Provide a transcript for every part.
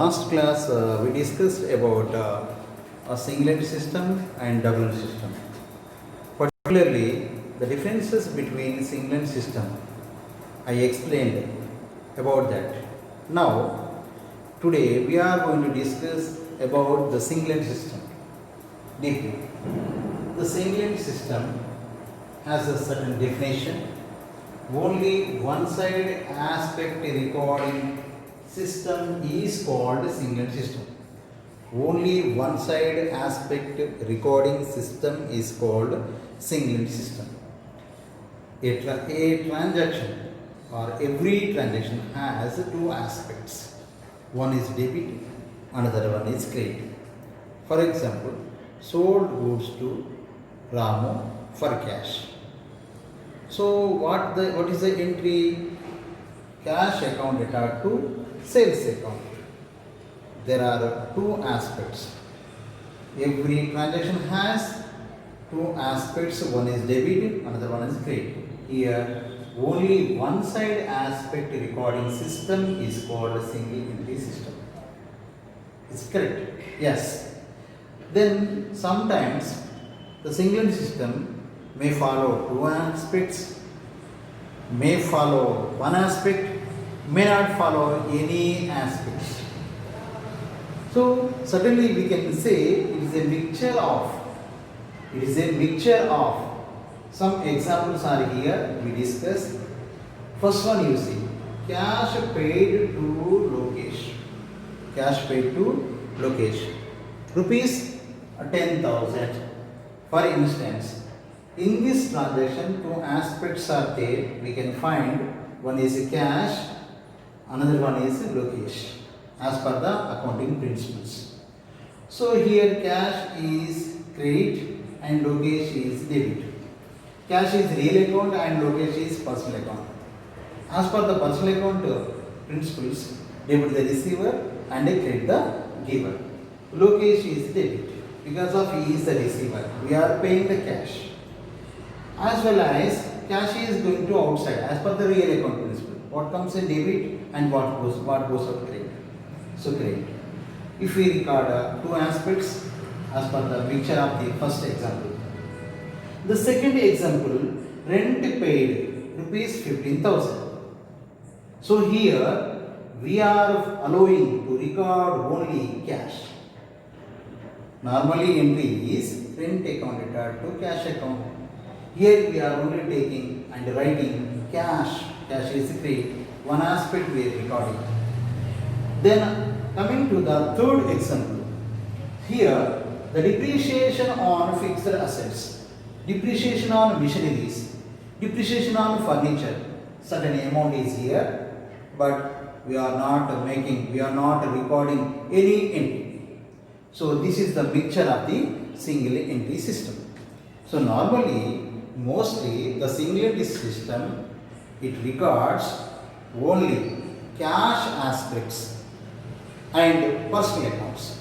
last class we discussed about a singlet system and doublet system. Particularly the differences between singlet system. I explained about that. Now today we are going to discuss about the singlet system deeply. The singlet system has a certain definition. Only one side aspect recording system is called singlet system. Only one side aspect recording system is called singlet system. A transaction or every transaction has two aspects. One is debit, another one is credit. For example, sold goods to Ramu for cash. So what is the entry? Cash account data to sales account. There are two aspects. Every transaction has two aspects. One is debit, another one is credit. Here only one side aspect recording system is called a single entry system. Is correct? Yes. Then sometimes the single system may follow two aspects, may follow one aspect, may not follow any aspects. So certainly we can say it is a mixture of. Some examples are here we discussed. First one you see, cash paid to Lokesh. Cash paid to Lokesh. Rupees 10,000. For instance, in this transaction, two aspects are there. We can find one is cash, another one is Lokesh, as per the accounting principles. So here cash is credit and Lokesh is debit. Cash is real account and Lokesh is personal account. As per the personal account principles, debit the receiver and credit the giver. Lokesh is debit because of he is the receiver. We are paying the cash. As well as cash is going to outside as per the real account principle. What comes in debit and what goes out credit. So credit. If we record two aspects as per the picture of the first example. The second example, rent paid rupees 15,000. So here we are allowing to record only cash. Normally entry is rent account data to cash account. Here we are only taking and writing cash. Cash is credit. One aspect we are recording. Then coming to the third example. Here the depreciation on fixed assets, depreciation on machineries, depreciation on furniture. Certain amount is here, but we are not recording any entry. So this is the mixture of the single entry system. So normally, mostly the single entry system, it records only cash aspects and personal accounts,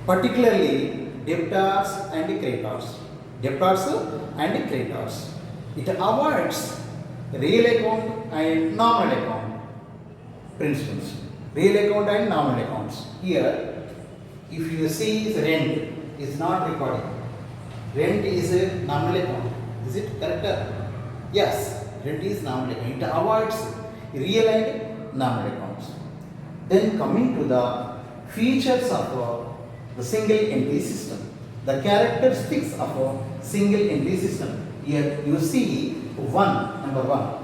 particularly debtors and creditors. It avoids real account and nominal account principles. Real account and nominal accounts. Here, if you see rent is not recording. Rent is a nominal account. Is it correct? Yes, rent is nominal account. It avoids real and nominal accounts. Then coming to the features of the single entry system. The characteristics of a single entry system. Here you see number one.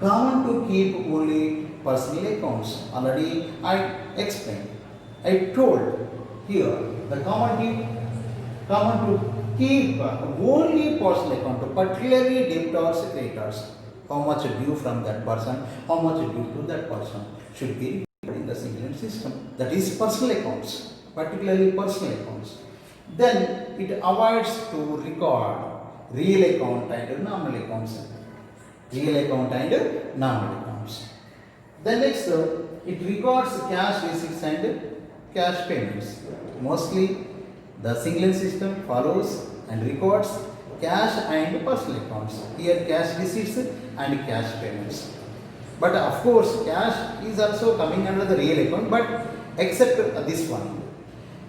Common to keep only personal accounts. Already I explained. I told here the common to keep only personal account, particularly debtors, creditors. How much due from that person, how much due to that person should be recorded in the single entry system. That is personal accounts, particularly personal accounts. Then it avoids to record real account and nominal accounts. Real account and nominal accounts. Then next, it records cash receipts and cash payments. Mostly the single system follows and records cash and personal accounts. Here cash receipts and cash payments. But of course cash is also coming under the real account, but except this one.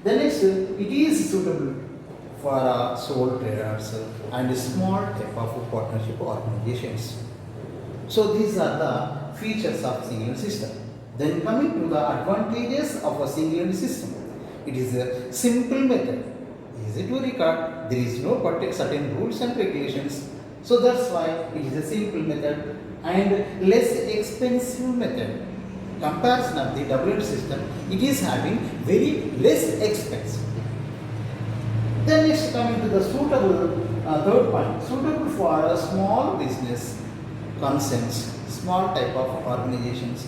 Then next, it is suitable for sole traders and small type of partnership organizations. So these are the features of single system. Then coming to the advantages of a single system. It is a simple method, easy to record, there is no certain rules and regulations. So that's why it is a simple method and less expensive method. Comparison of the WM system, it is having very less expense. Then next coming to the suitable third point, suitable for a small business concerns, small type of organizations,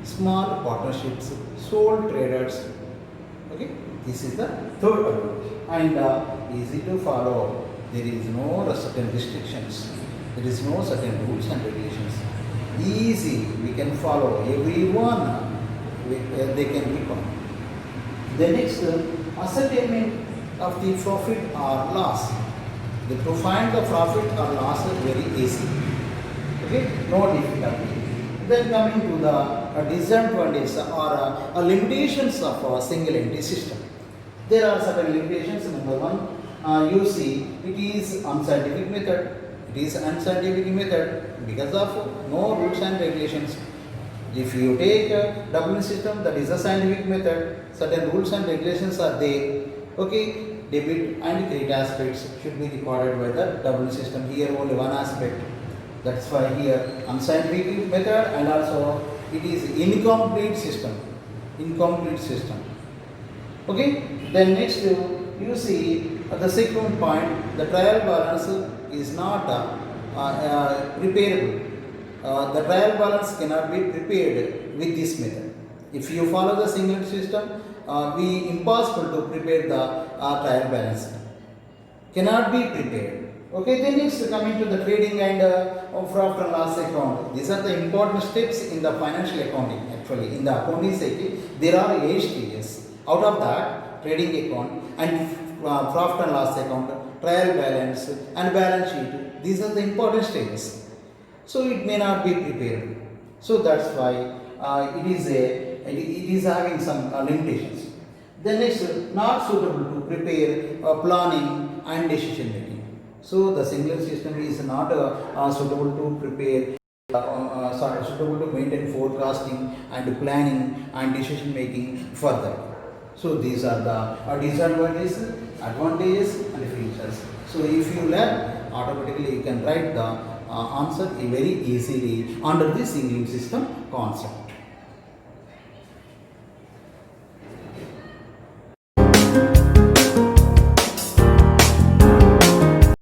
small partnerships, sole traders. Okay, this is the third approach and easy to follow. There is no certain restrictions. There is no certain rules and regulations. Easy, we can follow. Everyone, they can become. The next, ascertainment of the profit or loss. To find the profit or loss is very easy. Okay, no difficulty. Then coming to the disadvantages or limitations of a single entity system. There are certain limitations. Number one, you see, it is unscientific method. It is unscientific method because of no rules and regulations. If you take a Dublin system, that is a scientific method. Certain rules and regulations are there. Okay, debit and credit aspects should be recorded by the Dublin system. Here only one aspect. That's why here unscientific method and also it is incomplete system. Incomplete system. Okay. Then next you see the second point, the trial balance is not preparable. The trial balance cannot be prepared with this method. If you follow the single system, be impossible to prepare the trial balance. Cannot be prepared. Okay, then it's coming to the trading and profit and loss account. These are the important steps in the financial accounting. Actually, in the accounting cycle, there are 8 stages. Out of that, trading account and profit and loss account, trial balance and balance sheet. These are the important stages. So it may not be prepared. So that's why it is having some limitations. Then next, not suitable to prepare planning and decision making. So the single system is not suitable to prepare, suitable to maintain forecasting and planning and decision making further. So these are the disadvantages, advantages and features. So if you learn, automatically you can write the answer very easily under the single system concept.